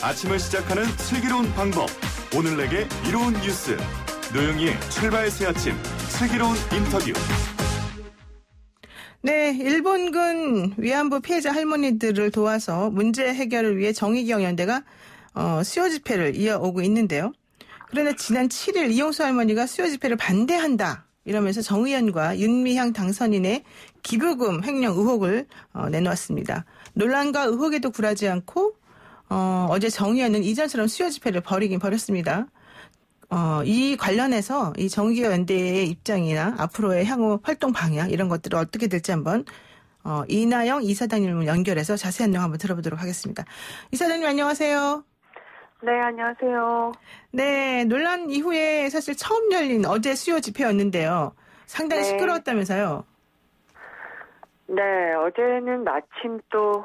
아침을 시작하는 슬기로운 방법. 오늘 내게 이로운 뉴스. 노영희의 출발 새 아침 슬기로운 인터뷰. 네, 일본군 위안부 피해자 할머니들을 도와서 문제 해결을 위해 정의기억연대가 수요 집회를 이어오고 있는데요. 그런데 지난 7일 이용수 할머니가 수요 집회를 반대한다 이러면서 정의연과 윤미향 당선인의 기부금 횡령 의혹을 내놓았습니다. 논란과 의혹에도 굴하지 않고 어제 정의연은 이전처럼 수요 집회를 벌이긴 벌였습니다. 이 관련해서 이 정의연대의 입장이나 앞으로의 향후 활동 방향 이런 것들을 어떻게 될지 한번 이나영 이사장님을 연결해서 자세한 내용 한번 들어보도록 하겠습니다. 이사장님 안녕하세요. 네, 안녕하세요. 네, 논란 이후에 사실 처음 열린 어제 수요 집회였는데요. 상당히 네. 시끄러웠다면서요. 네, 어제는 마침 또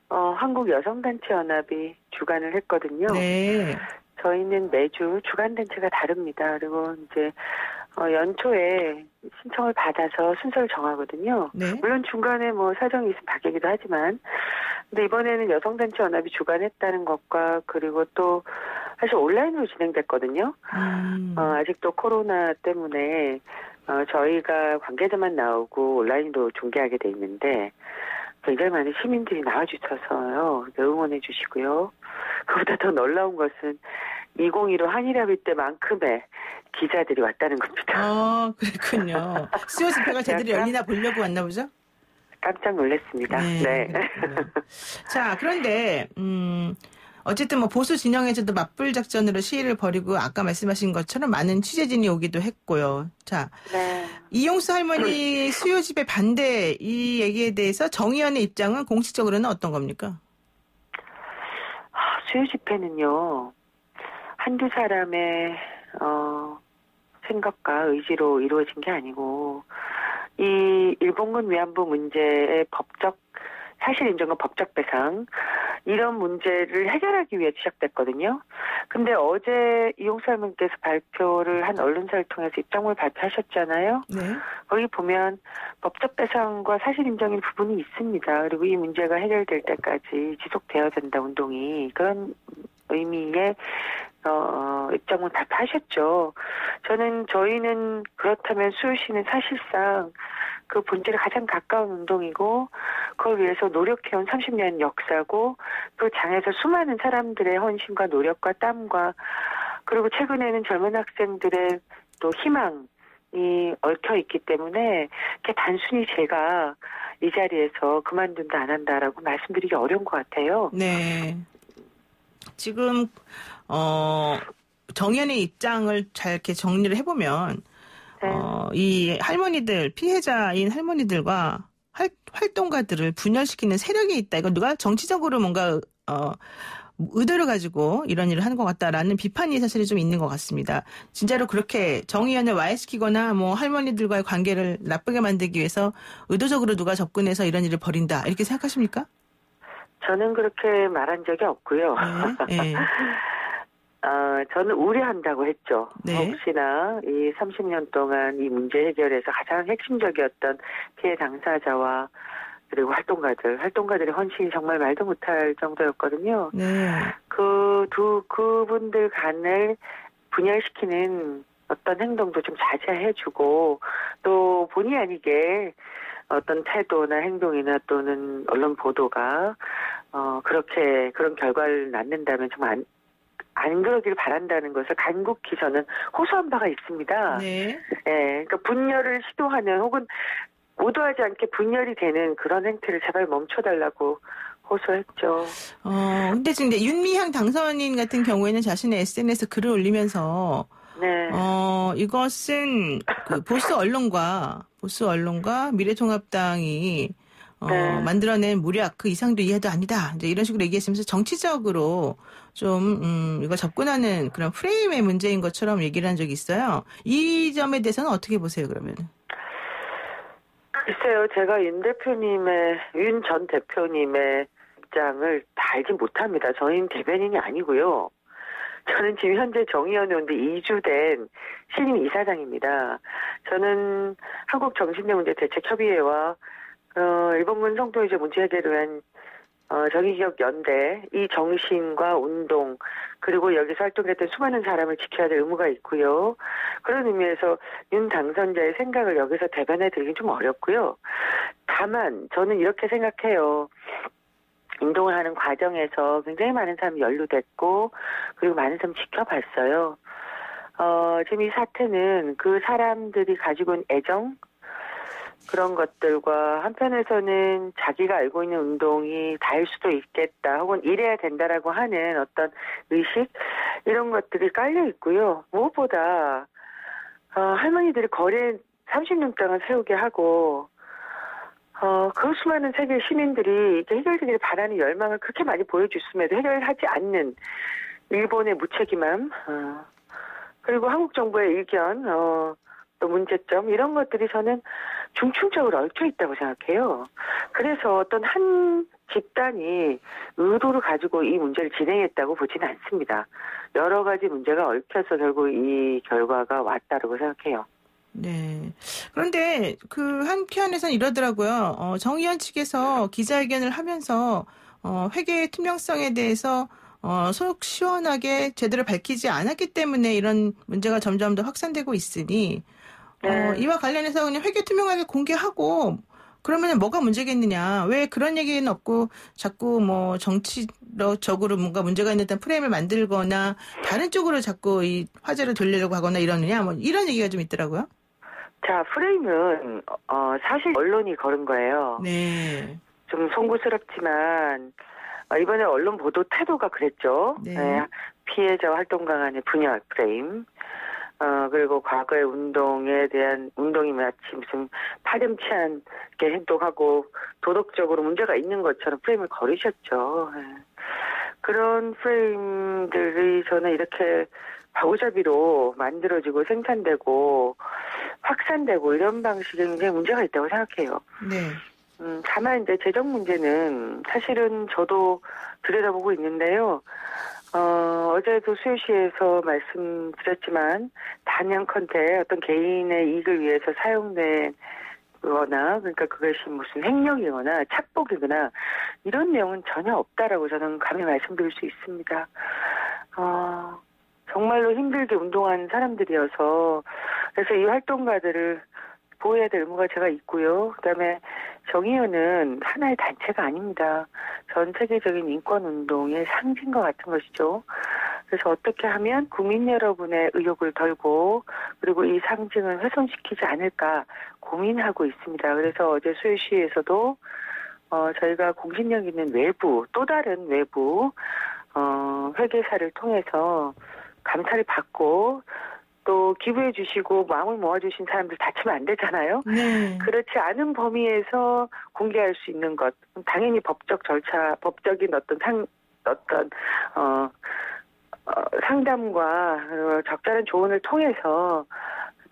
한국여성단체연합이 주관을 했거든요. 네. 저희는 매주 주관단체가 다릅니다. 그리고 이제 연초에 신청을 받아서 순서를 정하거든요. 네. 물론 중간에 뭐 사정이 있으면 바뀌기도 하지만, 근데 이번에는 여성단체연합이 주관했다는 것과 그리고 또 사실 온라인으로 진행됐거든요. 아직도 코로나 때문에 저희가 관계자만 나오고 온라인으로 중계하게 돼 있는데 굉장히 많은 시민들이 나와주셔서요. 응원해 주시고요. 그보다 더 놀라운 것은 2015 한일합의 때만큼의 기자들이 왔다는 겁니다. 그렇군요. 수요 집회가 제대로 열리나 보려고 왔나 보죠? 깜짝 놀랐습니다. 네. 자, 그런데 어쨌든 뭐 보수 진영에서도 맞불 작전으로 시위를 벌이고 아까 말씀하신 것처럼 많은 취재진이 오기도 했고요. 자, 네. 이용수 할머니 수요 집회 반대 이 얘기에 대해서 정의연의 입장은 공식적으로는 어떤 겁니까? 수요 집회는요, 한두 사람의 생각과 의지로 이루어진 게 아니고 이 일본군 위안부 문제의 사실 인정과 법적 배상 이런 문제를 해결하기 위해 시작됐거든요. 근데 어제 이용수 할머니께서 발표를 한 언론사를 통해서 입장문을 발표하셨잖아요. 네. 거기 보면 법적 배상과 사실 인정인 부분이 있습니다. 그리고 이 문제가 해결될 때까지 지속되어야 된다 운동이 그런 의미의 입장문 발표하셨죠. 저희는 그렇다면 수요시는 사실상 그 본질에 가장 가까운 운동이고 그걸 위해서 노력해온 30년 역사고 그 장에서 수많은 사람들의 헌신과 노력과 땀과 그리고 최근에는 젊은 학생들의 또 희망이 얽혀 있기 때문에 단순히 제가 이 자리에서 그만둔다 안 한다라고 말씀드리기 어려운 것 같아요. 네. 지금 정연의 입장을 잘 이렇게 정리를 해보면 이 할머니들 피해자인 할머니들과 활동가들을 분열시키는 세력이 있다. 이거 누가 정치적으로 뭔가 의도를 가지고 이런 일을 하는 것 같다라는 비판이 사실 좀 있는 것 같습니다. 진짜로 그렇게 정의연을 와해시키거나 뭐 할머니들과의 관계를 나쁘게 만들기 위해서 의도적으로 누가 접근해서 이런 일을 벌인다 이렇게 생각하십니까? 저는 그렇게 말한 적이 없고요. 네. 저는 우려한다고 했죠. 네. 혹시나 이 30년 동안 이 문제 해결에서 가장 핵심적이었던 피해 당사자와 그리고 활동가들의 헌신이 정말 말도 못할 정도였거든요. 네. 그분들 간을 분열시키는 어떤 행동도 좀 자제해주고 또 본의 아니게 어떤 태도나 행동이나 또는 언론 보도가 그렇게 그런 결과를 낳는다면 정말 안 그러길 바란다는 것을 간곡히 저는 호소한 바가 있습니다. 네. 예, 그러니까 분열을 시도하는 혹은 의도하지 않게 분열이 되는 그런 행태를 제발 멈춰달라고 호소했죠. 근데 지금 윤미향 당선인 같은 경우에는 자신의 SNS 글을 올리면서 네. 이것은 그 보수 언론과 미래통합당이 네. 만들어낸 무략 그 이상도 이해도 아니다. 이제 이런 식으로 얘기했으면서 정치적으로 좀 이거 접근하는 그런 프레임의 문제인 것처럼 얘기를 한 적이 있어요. 이 점에 대해서는 어떻게 보세요, 그러면? 글쎄요, 제가 윤 전 대표님의 입장을 다 알지 못합니다. 저희는 대변인이 아니고요. 저는 지금 현재 정의연원대 2주 된 신임 이사장입니다. 저는 한국정신대문제대책협의회와 일본군 성노예제 문제 해결을 위한 정의기억연대 이 정신과 운동 그리고 여기서 활동했던 수많은 사람을 지켜야 될 의무가 있고요. 그런 의미에서 윤 당선자의 생각을 여기서 대변해드리기 좀 어렵고요. 다만 저는 이렇게 생각해요. 운동을 하는 과정에서 굉장히 많은 사람이 연루됐고 그리고 많은 사람 지켜봤어요. 지금 이 사태는 그 사람들이 가지고 있는 애정 그런 것들과 한편에서는 자기가 알고 있는 운동이 다일 수도 있겠다 혹은 이래야 된다라고 하는 어떤 의식 이런 것들이 깔려 있고요. 무엇보다 할머니들이 거리에 30년 동안 세우게 하고 그 수많은 세계 시민들이 이게 해결되기를 바라는 열망을 그렇게 많이 보여줬음에도 해결하지 않는 일본의 무책임함 그리고 한국 정부의 의견 또 문제점 이런 것들이 저는 중충적으로 얽혀 있다고 생각해요. 그래서 어떤 한 집단이 의도를 가지고 이 문제를 진행했다고 보지는 않습니다. 여러 가지 문제가 얽혀서 결국 이 결과가 왔다고 생각해요. 네. 그런데 그 한편에서는 이러더라고요. 정의연 측에서 기자회견을 하면서 회계의 투명성에 대해서 속 시원하게 제대로 밝히지 않았기 때문에 이런 문제가 점점 더 확산되고 있으니 이와 관련해서 그냥 회계 투명하게 공개하고 그러면 뭐가 문제겠느냐. 왜 그런 얘기는 없고 자꾸 뭐 정치적으로 뭔가 문제가 있는 듯한 프레임을 만들거나 다른 쪽으로 자꾸 이 화제를 돌리려고 하거나 이러느냐. 뭐 이런 얘기가 좀 있더라고요. 자, 프레임은 사실 언론이 걸은 거예요. 네. 좀 송구스럽지만 이번에 언론 보도 태도가 그랬죠. 네. 네, 피해자와 활동가 간의 분열 프레임. 그리고 과거의 운동에 대한 운동이 마치 무슨 파렴치 않게 행동하고 도덕적으로 문제가 있는 것처럼 프레임을 걸으셨죠. 네. 그런 프레임들이 저는 이렇게 바구잡이로 만들어지고 생산되고 확산되고 이런 방식에 굉장히 문제가 있다고 생각해요. 네. 다만 이제 재정 문제는 사실은 저도 들여다보고 있는데요. 어제도 수요시에서 말씀드렸지만 단연컨대 어떤 개인의 이익을 위해서 사용된 거나 그러니까 그것이 무슨 횡령이거나 착복이거나 이런 내용은 전혀 없다라고 저는 감히 말씀드릴 수 있습니다. 정말로 힘들게 운동한 사람들이어서 그래서 이 활동가들을 보호해야 될 의무가 제가 있고요. 그다음에 정의연은 하나의 단체가 아닙니다. 전 세계적인 인권운동의 상징과 같은 것이죠. 그래서 어떻게 하면 국민 여러분의 의욕을 덜고 그리고 이 상징을 훼손시키지 않을까 고민하고 있습니다. 그래서 어제 수요시에서도 저희가 공신력 있는 외부 또 다른 외부 회계사를 통해서 감사를 받고 또 기부해 주시고 마음을 모아주신 사람들 다치면 안 되잖아요. 네. 그렇지 않은 범위에서 공개할 수 있는 것 당연히 법적 절차, 법적인 어떤 상담과 적절한 조언을 통해서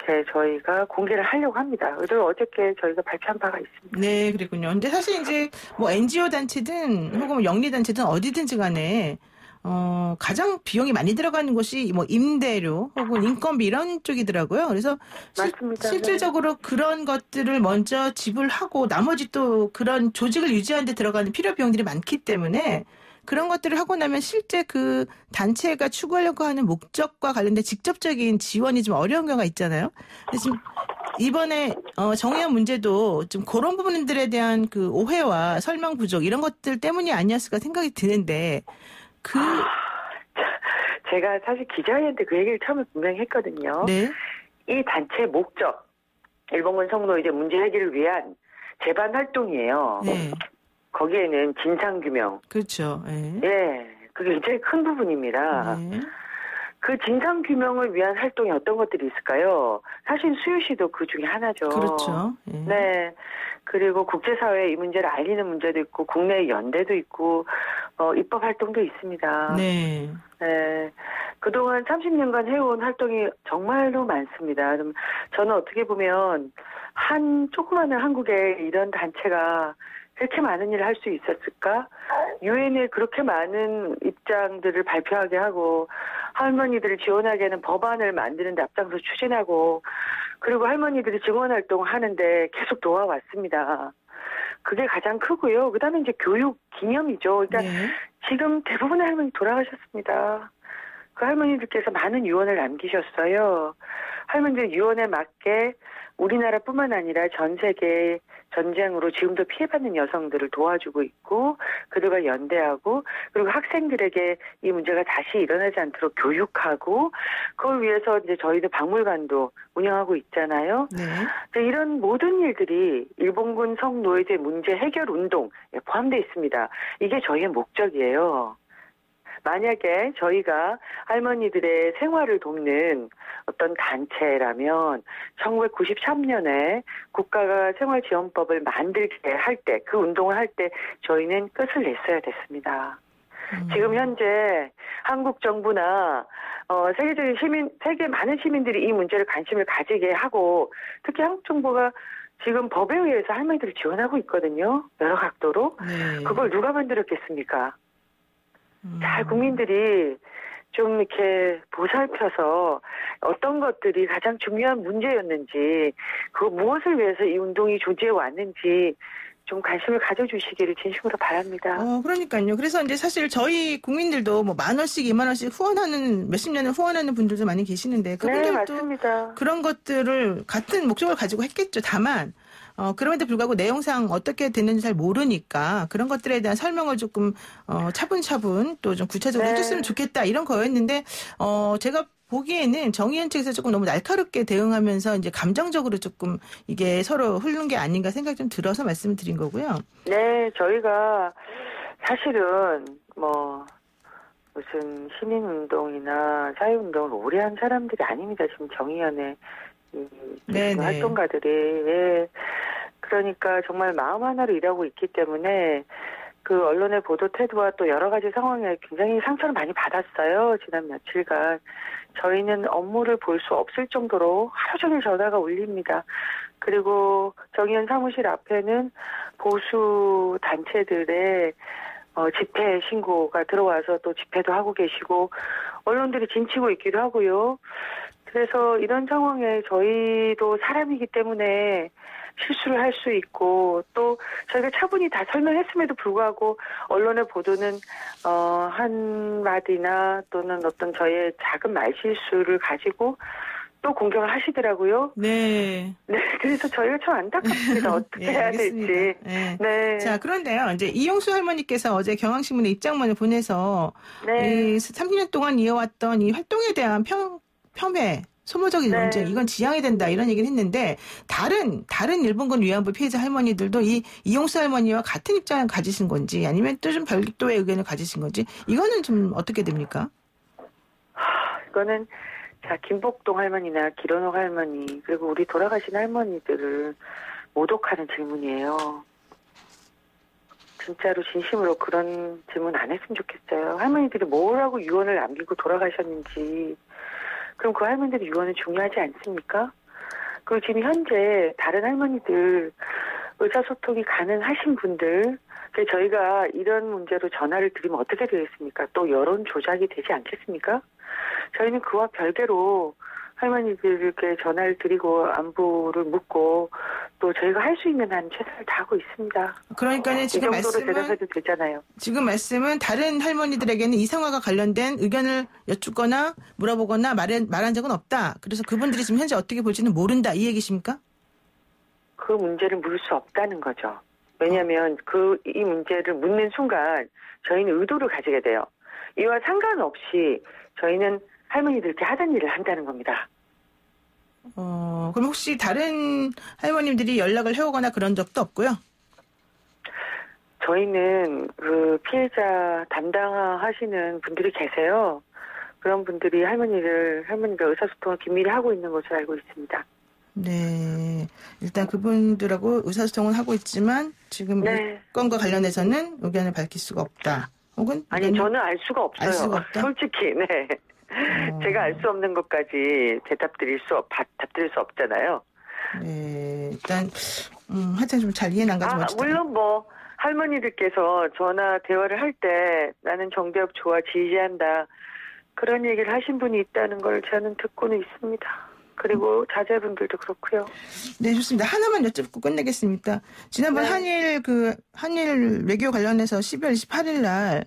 이렇게 저희가 공개를 하려고 합니다. 그래서 어저께 저희가 발표한 바가 있습니다. 네, 그랬군요. 근데 사실 이제 뭐 NGO 단체든 혹은 영리 단체든 어디든지 간에 가장 비용이 많이 들어가는 곳이 뭐 임대료 혹은 인건비 이런 쪽이더라고요. 그래서 맞습니다. 실질적으로 그런 것들을 먼저 지불하고 나머지 또 그런 조직을 유지하는 데 들어가는 필요 비용들이 많기 때문에 그런 것들을 하고 나면 실제 그 단체가 추구하려고 하는 목적과 관련된 직접적인 지원이 좀 어려운 경우가 있잖아요. 그래서 지금 이번에 정의연 문제도 좀 그런 부분들에 대한 그 오해와 설명 부족 이런 것들 때문이 아니었을까 생각이 드는데 제가 사실 기자회견 때 그 얘기를 처음에 분명히 했거든요. 네. 이 단체의 목적, 일본군 성노 이제 문제 해결을 위한 재반 활동이에요. 네. 거기에는 진상규명. 그렇죠. 네. 예, 그게 굉장히 큰 부분입니다. 네. 그 진상규명을 위한 활동이 어떤 것들이 있을까요? 사실 수요시도 그 중에 하나죠. 그렇죠. 네. 네. 그리고 국제사회에 이 문제를 알리는 문제도 있고, 국내 연대도 있고, 입법 활동도 있습니다. 네. 네. 그동안 30년간 해온 활동이 정말로 많습니다. 저는 어떻게 보면, 조그마한 한국에 이런 단체가 이렇게 많은 일을 할 수 있었을까? 유엔에 그렇게 많은 입장들을 발표하게 하고 할머니들을 지원하게 하는 법안을 만드는 데 앞장서 추진하고 그리고 할머니들이 증언활동을 하는데 계속 도와왔습니다. 그게 가장 크고요. 그다음에 이제 교육 기념이죠. 그러니까 네. 지금 대부분의 할머니 돌아가셨습니다. 그 할머니들께서 많은 유언을 남기셨어요. 할머니들 유언에 맞게 우리나라뿐만 아니라 전 세계 전쟁으로 지금도 피해받는 여성들을 도와주고 있고 그들과 연대하고 그리고 학생들에게 이 문제가 다시 일어나지 않도록 교육하고 그걸 위해서 이제 저희도 박물관도 운영하고 있잖아요. 네. 이런 모든 일들이 일본군 성노예제 문제 해결 운동에 포함되어 있습니다. 이게 저희의 목적이에요. 만약에 저희가 할머니들의 생활을 돕는 어떤 단체라면 1993년에 국가가 생활지원법을 만들게 할 때, 그 운동을 할 때 저희는 끝을 냈어야 됐습니다. 지금 현재 한국 정부나 세계적인 세계 많은 시민들이 이 문제를 관심을 가지게 하고 특히 한국 정부가 지금 법에 의해서 할머니들을 지원하고 있거든요. 여러 각도로. 네. 그걸 누가 만들었겠습니까? 잘 국민들이 좀 이렇게 보살펴서 어떤 것들이 가장 중요한 문제였는지 그 무엇을 위해서 이 운동이 존재해 왔는지 좀 관심을 가져주시기를 진심으로 바랍니다. 그러니까요. 그래서 이제 사실 저희 국민들도 뭐 10,000원씩, 20,000원씩 후원하는, 몇십 년을 후원하는 분들도 많이 계시는데, 네, 그분들도 맞습니다. 그런 것들을 같은 목적을 가지고 했겠죠. 다만, 그럼에도 불구하고 내용상 어떻게 됐는지 잘 모르니까 그런 것들에 대한 설명을 조금, 차분차분 또 좀 구체적으로 네. 해줬으면 좋겠다 이런 거였는데, 제가 보기에는 정의연 측에서 조금 너무 날카롭게 대응하면서 이제 감정적으로 조금 이게 서로 흐르는 게 아닌가 생각이 좀 들어서 말씀을 드린 거고요. 네, 저희가 사실은 뭐 무슨 시민운동이나 사회운동을 오래 한 사람들이 아닙니다. 지금 정의연의 네네. 활동가들이. 예. 그러니까 정말 마음 하나로 일하고 있기 때문에 그 언론의 보도 태도와 또 여러 가지 상황에 굉장히 상처를 많이 받았어요. 지난 며칠간. 저희는 업무를 볼 수 없을 정도로 하루 종일 전화가 울립니다. 그리고 정의연 사무실 앞에는 보수 단체들의 집회 신고가 들어와서 또 집회도 하고 계시고 언론들이 진치고 있기도 하고요. 그래서 이런 상황에 저희도 사람이기 때문에 실수를 할 수 있고 또 저희가 차분히 다 설명했음에도 불구하고 언론의 보도는 한마디나 또는 어떤 저의 작은 말실수를 가지고 또 공격을 하시더라고요. 네. 네, 그래서 저희가 참 안타깝습니다. 어떻게 예, 해야 알겠습니다. 될지. 네. 네. 자, 그런데요. 이제 이용수 할머니께서 어제 경향신문에 입장문을 보내서 네. 이 30년 동안 이어왔던 이 활동에 대한 폄훼, 소모적인 네. 논쟁, 이건 지양해야 된다 이런 얘기를 했는데 다른 일본군 위안부 피해자 할머니들도 이 이용수 할머니와 같은 입장을 가지신 건지 아니면 또 좀 별도의 의견을 가지신 건지 이거는 좀 어떻게 됩니까? 이거는 자 김복동 할머니나 기론옥 할머니 그리고 우리 돌아가신 할머니들을 모독하는 질문이에요. 진짜로 진심으로 그런 질문 안 했으면 좋겠어요. 할머니들이 뭐라고 유언을 남기고 돌아가셨는지 그럼 그 할머니들의 유언은 중요하지 않습니까? 그리고 지금 현재 다른 할머니들 의사소통이 가능하신 분들 저희가 이런 문제로 전화를 드리면 어떻게 되겠습니까? 또 여론 조작이 되지 않겠습니까? 저희는 그와 별개로 할머니들께 전화를 드리고 안부를 묻고 또 저희가 할 수 있는 한 최선을 다하고 있습니다. 그러니까요. 지금 이 정도로 대답해도 되잖아요. 지금 말씀은 다른 할머니들에게는 이 상황과 관련된 의견을 여쭙거나 물어보거나 말한 적은 없다. 그래서 그분들이 지금 현재 어떻게 볼지는 모른다. 이 얘기십니까? 그 문제를 물을 수 없다는 거죠. 왜냐하면 이 문제를 묻는 순간 저희는 의도를 가지게 돼요. 이와 상관없이 저희는 할머니들께 하던 일을 한다는 겁니다. 그럼 혹시 다른 할머님들이 연락을 해오거나 그런 적도 없고요? 저희는 그 피해자 담당하시는 분들이 계세요. 그런 분들이 할머니가 의사소통을 긴밀히 하고 있는 것으로 알고 있습니다. 네. 일단 그분들하고 의사소통을 하고 있지만 지금 네. 이 건과 관련해서는 의견을 밝힐 수가 없다. 혹은 아니 저는 알 수가 없어요. 알 수가 없다? 솔직히 네. 제가 알 수 없는 것까지 답드릴 수 없잖아요. 네. 일단 하여튼 좀 잘 이해는 안 가지고 물론 뭐 할머니들께서 전화 대화를 할 때 나는 정대협 좋아 지지한다. 그런 얘기를 하신 분이 있다는 걸 저는 듣고는 있습니다. 그리고 자제분들도 그렇고요. 네, 좋습니다. 하나만 여쭙고 끝내겠습니다. 지난번 네. 한일 외교 관련해서 12월 28일 날,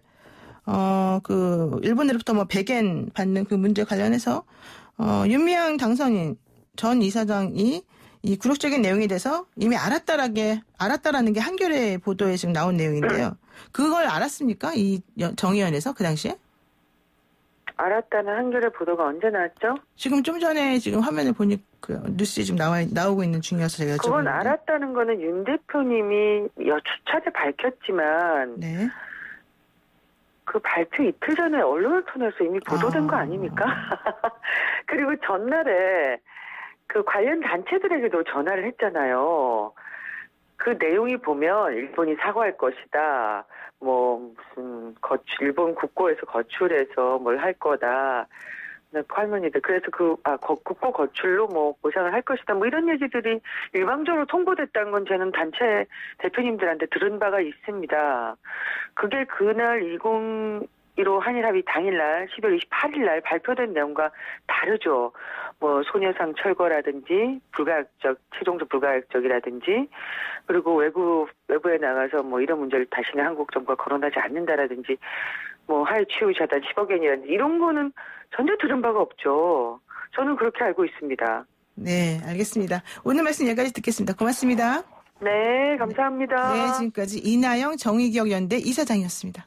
일본으로부터 뭐 100엔 받는 그 문제 관련해서, 윤미향 당선인 전 이사장이 이 굴욕적인 내용에 대해서 이미 알았다라는 게 한겨레 보도에 지금 나온 내용인데요. 그걸 알았습니까? 이 정의원에서 그 당시에? 알았다는 한겨레 보도가 언제 나왔죠? 지금 좀 전에 지금 화면을 보니 그 뉴스에 지금 나오고 있는 중이어서 제가 여쭤보는데. 그건 알았다는 거는 윤 대표님이 여차례 밝혔지만 네. 그 발표 이틀 전에 언론을 통해서 이미 보도된 거 아닙니까? 그리고 전날에 그 관련 단체들에게도 전화를 했잖아요. 그 내용이 보면 일본이 사과할 것이다. 뭐 무슨 일본 국고에서 거출해서 뭘 할 거다. 할머니들 그래서 국고 거출로 뭐 보상을 할 것이다. 뭐 이런 얘기들이 일방적으로 통보됐다는 건 저는 단체 대표님들한테 들은 바가 있습니다. 그게 그날 2015 한일합의 당일날 12월 28일 날 발표된 내용과 다르죠. 뭐 소녀상 철거라든지 최종적 불가역적이라든지 그리고 외부에 나가서 뭐 이런 문제를 다시는 한국 정부가 거론하지 않는다라든지 뭐 하해 치유 자단 10억엔이라든지 이런 거는 전혀 들은 바가 없죠. 저는 그렇게 알고 있습니다. 네, 알겠습니다. 오늘 말씀 여기까지 듣겠습니다. 고맙습니다. 네, 감사합니다. 네, 지금까지 이나영 정의기억연대 이사장이었습니다.